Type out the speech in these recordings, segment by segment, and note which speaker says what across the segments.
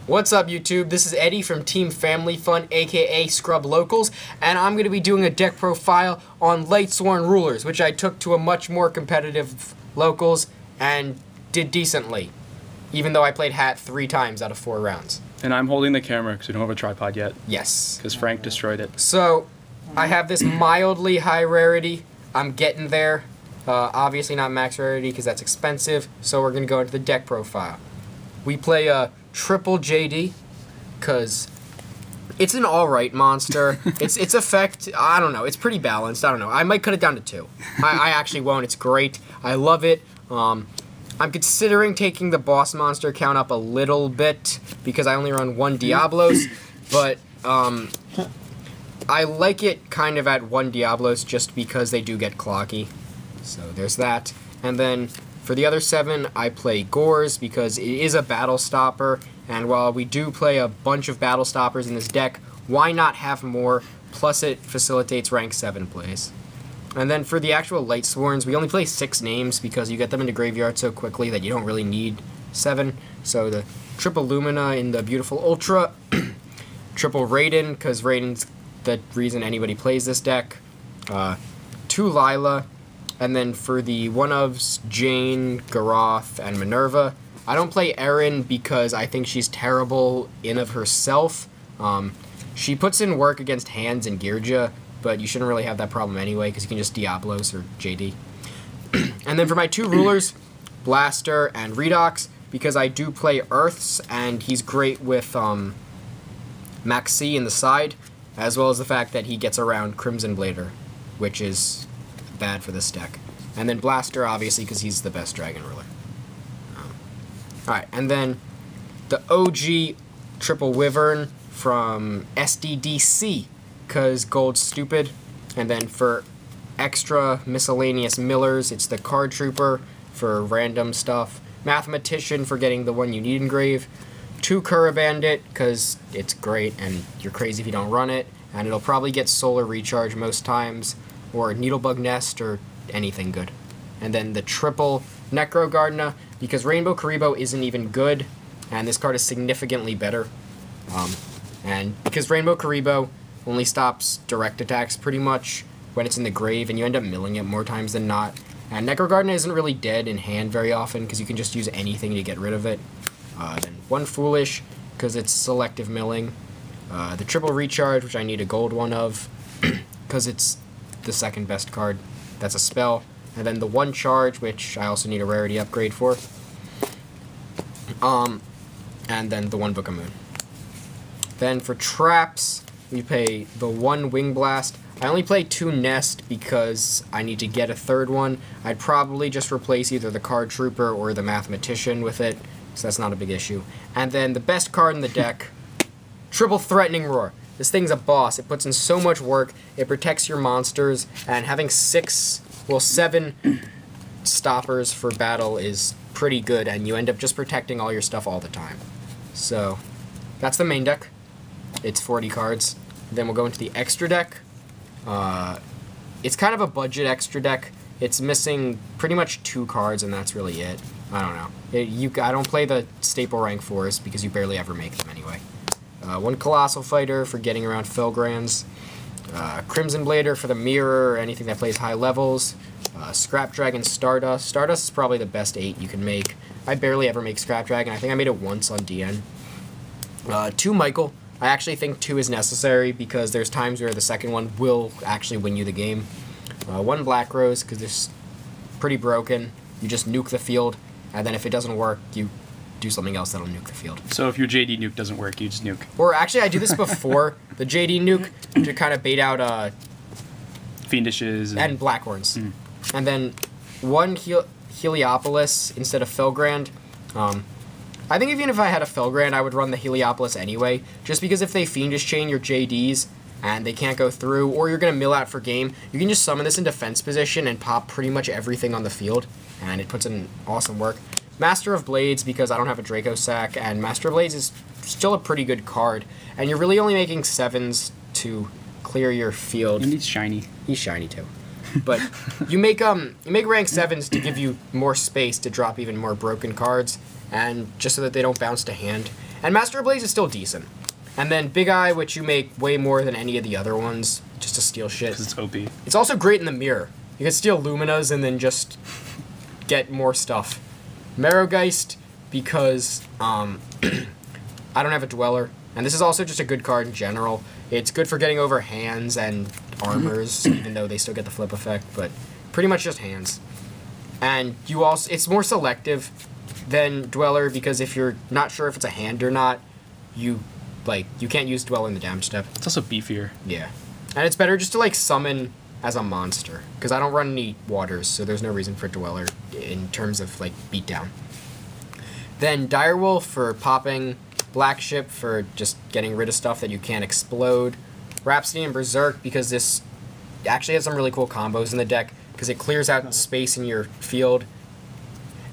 Speaker 1: What's up, YouTube? This is Eddie from Team Family Fun, aka Scrub Locals, and I'm going to be doing a deck profile on Lightsworn Rulers, which I took to a much more competitive Locals and did decently, even though I played Hat 3 times out of 4 rounds.
Speaker 2: And I'm holding the camera because we don't have a tripod yet.
Speaker 1: Yes.
Speaker 2: Because Frank destroyed it.
Speaker 1: So, I have this mildly high rarity. I'm getting there. Obviously not max rarity because that's expensive, so we're going to go into the deck profile. We play a triple JD because it's an alright monster. its effect, I don't know, it's pretty balanced. I don't know. I might cut it down to 2. I actually won't. It's great. I love it. I'm considering taking the boss monster count up a little bit because I only run 1 Diablos, but I like it kind of at 1 Diablos just because they do get clocky. So there's that. And then for the other 7, I play Gores because it is a battle stopper, and while we do play a bunch of battle stoppers in this deck, why not have more? Plus it facilitates rank 7 plays. And then for the actual Lightsworns, we only play 6 names because you get them into graveyard so quickly that you don't really need 7. So the triple Lumina in the beautiful Ultra, triple Raiden, because Raiden's the reason anybody plays this deck, 2 Lila, and then for the one-ofs, Jane, Garoth, and Minerva, I don't play Erin because I think she's terrible in of herself. She puts in work against hands and Yugioh, but you shouldn't really have that problem anyway because you can just Diablos or JD. And then for my 2 rulers, Blaster and Redox, because I do play Earths, and he's great with Maxi in the side, as well as the fact that he gets around Crimson Blader, which is bad for this deck. And then Blaster, obviously, because he's the best Dragon Ruler. Alright, and then the OG Triple Wyvern from SDDC, because Gold's stupid. And then for extra miscellaneous Millers, it's the Card Trooper for random stuff, Mathematician for getting the one you need engrave, 2 Kura Bandit, because it's great and you're crazy if you don't run it, and it'll probably get Solar Recharge most times, or Needlebug Nest, or anything good. And then the triple Necro Gardener, because Rainbow Karibo isn't even good, and this card is significantly better. And because Rainbow Karibo only stops direct attacks pretty much when it's in the grave, and you end up milling it more times than not. And Necro Gardener isn't really dead in hand very often, because you can just use anything to get rid of it. Then 1 Foolish, because it's selective milling. The triple Recharge, which I need a gold one of, because it's the 2nd best card. That's a spell. And then the 1 Charge, which I also need a rarity upgrade for. And then the 1 Book of Moon. Then for traps, we play the 1 Wing Blast. I only play 2 Nest because I need to get a 3rd one. I'd probably just replace either the Card Trooper or the Mathematician with it, so that's not a big issue. And then the best card in the deck, Triple Threatening Roar. This thing's a boss. It puts in so much work. It protects your monsters, and having 7 stoppers for battle is pretty good, and you end up just protecting all your stuff all the time. So that's the main deck. It's 40 cards. Then we'll go into the extra deck. It's kind of a budget extra deck. It's missing pretty much 2 cards, and that's really it. I don't know. I don't play the staple rank 4s because you barely ever make them anyway. 1 Colossal Fighter for getting around Felgrands. Crimson Blader for the mirror or anything that plays high levels. Scrap Dragon Stardust. Stardust is probably the best 8 you can make. I barely ever make Scrap Dragon. I think I made it once on DN. 2 Michael. I actually think 2 is necessary because there's times where the 2nd one will actually win you the game. 1 Black Rose because it's pretty broken. You just nuke the field, and then if it doesn't work, you do something else that'll nuke the field.
Speaker 2: So if your JD nuke doesn't work, you just nuke.
Speaker 1: Or actually, I do this before the JD nuke to kind of bait out
Speaker 2: Fiendishes
Speaker 1: and Blackhorns. And then 1 Heliopolis instead of Felgrand. I think even if I had a Felgrand, I would run the Heliopolis anyway, just because if they Fiendish Chain your JDs and they can't go through, or you're going to mill out for game, you can just summon this in defense position and pop pretty much everything on the field, and it puts in awesome work. Master of Blades, because I don't have a Draco Sack, and Master of Blades is still a pretty good card, and you're really only making 7s to clear your field.
Speaker 2: And he's shiny.
Speaker 1: He's shiny too. But you make rank 7s to give you more space to drop even more broken cards, and just so that they don't bounce to hand. And Master of Blaze is still decent. And then Big Eye, which you make way more than any of the other ones, just to steal shit.
Speaker 2: Because it's OP.
Speaker 1: It's also great in the mirror. You can steal Luminas and then just get more stuff. Marrowgeist, because I don't have a Dweller. And this is also just a good card in general. It's good for getting over hands and armors, even though they still get the flip effect, but pretty much just hands. And you also, it's more selective than Dweller, because if you're not sure if it's a hand or not, you can't use Dweller in the damage step.
Speaker 2: It's also beefier.
Speaker 1: Yeah. And it's better just to like summon as a monster, because I don't run any waters, so there's no reason for Dweller in terms of like beatdown. Then Direwolf for popping, Black Ship for just getting rid of stuff that you can't explode, Rhapsody and Berserk because this actually has some really cool combos in the deck, because it clears out space in your field,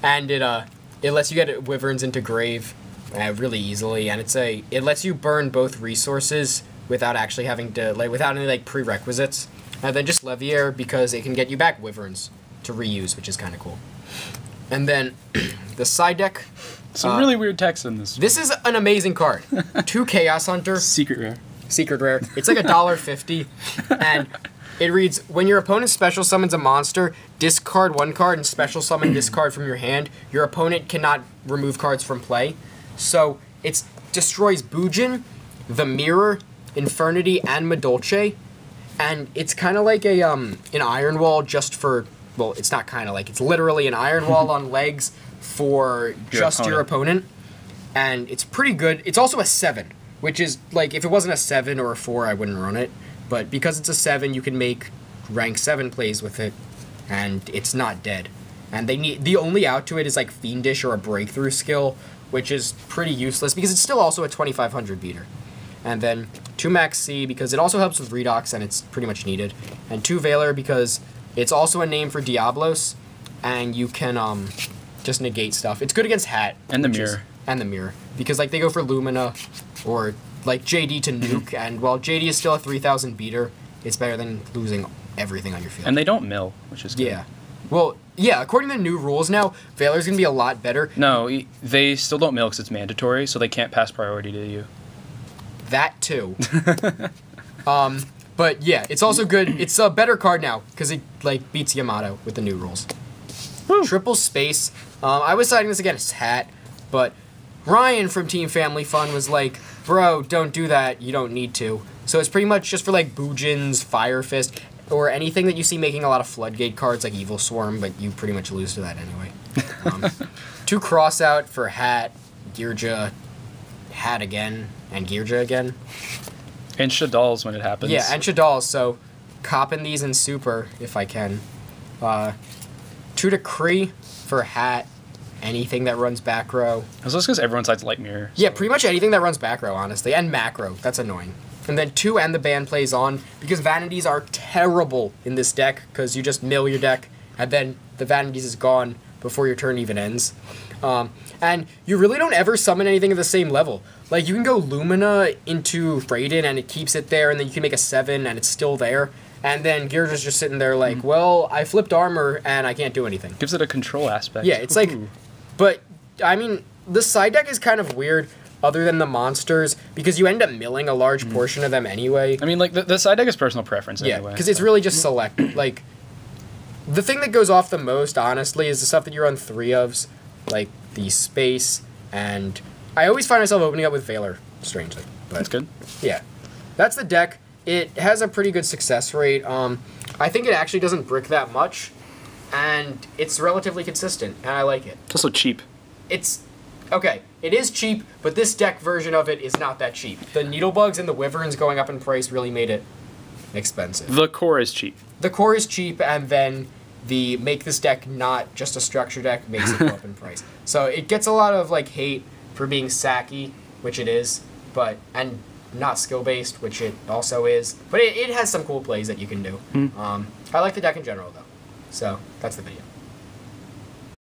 Speaker 1: and it lets you get Wyverns into grave really easily, and it lets you burn both resources without actually having to without any prerequisites. And then just Levier because it can get you back Wyverns to reuse, which is kind of cool. And then the side deck.
Speaker 2: Some really weird text in this.
Speaker 1: This is an amazing card. 2 Chaos Hunter.
Speaker 2: Secret rare.
Speaker 1: Secret rare. It's like $1.50, and it reads, when your opponent special summons a monster, discard 1 card and special summon this card from your hand. Your opponent cannot remove cards from play. So it destroys Bujin, the Mirror, Infernity, and Madolche. And it's kind of like an Iron Wall just for, well, it's not kind of like, it's literally an Iron Wall on legs for your opponent. And it's pretty good. It's also a 7, which is, like, if it wasn't a 7 or a 4, I wouldn't run it. But because it's a 7, you can make rank 7 plays with it, and it's not dead. And the only out to it is, like, Fiendish or a Breakthrough skill, which is pretty useless, because it's still also a 2500 beater. And then 2 Max C, because it also helps with Redox, and it's pretty much needed. And 2 Valor, because it's also a name for Diablos, and you can just negate stuff. It's good against Hat.
Speaker 2: And the Mirror.
Speaker 1: And the Mirror. Because, like, they go for Lumina, or, like, JD to nuke, and while JD is still a 3000 beater, it's better than losing everything on your field.
Speaker 2: And they don't mill, which is good.
Speaker 1: Yeah. Well, yeah, according to the new rules now, Valor's going to be a lot better.
Speaker 2: No, they still don't mill because it's mandatory, so they can't pass priority to you.
Speaker 1: That too. But yeah, it's also good. It's a better card now because it beats Yamato with the new rules. Woo. Triple Space. I was citing this against Hat, but Ryan from Team Family Fun was like, "Bro, don't do that. You don't need to." So it's pretty much just for Bujins, Fire Fist, or anything that you see making a lot of Floodgate cards like Evil Swarm, but you pretty much lose to that anyway. 2 Crossout for Hat, Yugioh, Hat again, and Yugioh again.
Speaker 2: And Shadal's when it happens.
Speaker 1: Yeah, and Shadal's, so copping these in Super if I can. 2 Decree for Hat, anything that runs back row.
Speaker 2: It's just because everyone cites Light Mirror. So.
Speaker 1: Yeah, pretty much anything that runs back row, honestly, and macro. That's annoying. And then 2 and the band plays on, because Vanities are terrible in this deck, because you just mill your deck, and then the Vanities is gone before your turn even ends. And you really don't ever summon anything at the same level. Like, you can go Lumina into Raiden, and it keeps it there, and then you can make a 7, and it's still there. And then Gyara's just sitting there like, well, I flipped armor, and I can't do anything.
Speaker 2: Gives it a control aspect.
Speaker 1: Yeah, it's like, but, I mean, the side deck is kind of weird, other than the monsters, because you end up milling a large portion of them anyway.
Speaker 2: I mean, like, the side deck is personal preference anyway.
Speaker 1: Yeah, because it's really just select. Like, the thing that goes off the most, honestly, is the stuff that you run 3 ofs, like the Space, and I always find myself opening up with Valor, strangely. But
Speaker 2: that's good.
Speaker 1: Yeah. That's the deck. It has a pretty good success rate. I think it actually doesn't brick that much, and it's relatively consistent, and I like it.
Speaker 2: It's also cheap.
Speaker 1: It's... Okay, it is cheap, but this deck version of it is not that cheap. The Needlebugs and the Wyverns going up in price really made it expensive.
Speaker 2: The core is cheap.
Speaker 1: The core is cheap, and then the make this deck not just a structure deck makes it go up in price. So it gets a lot of hate for being sacky, which it is, and not skill-based, which it also is. But it has some cool plays that you can do. I like the deck in general, though. So that's the video.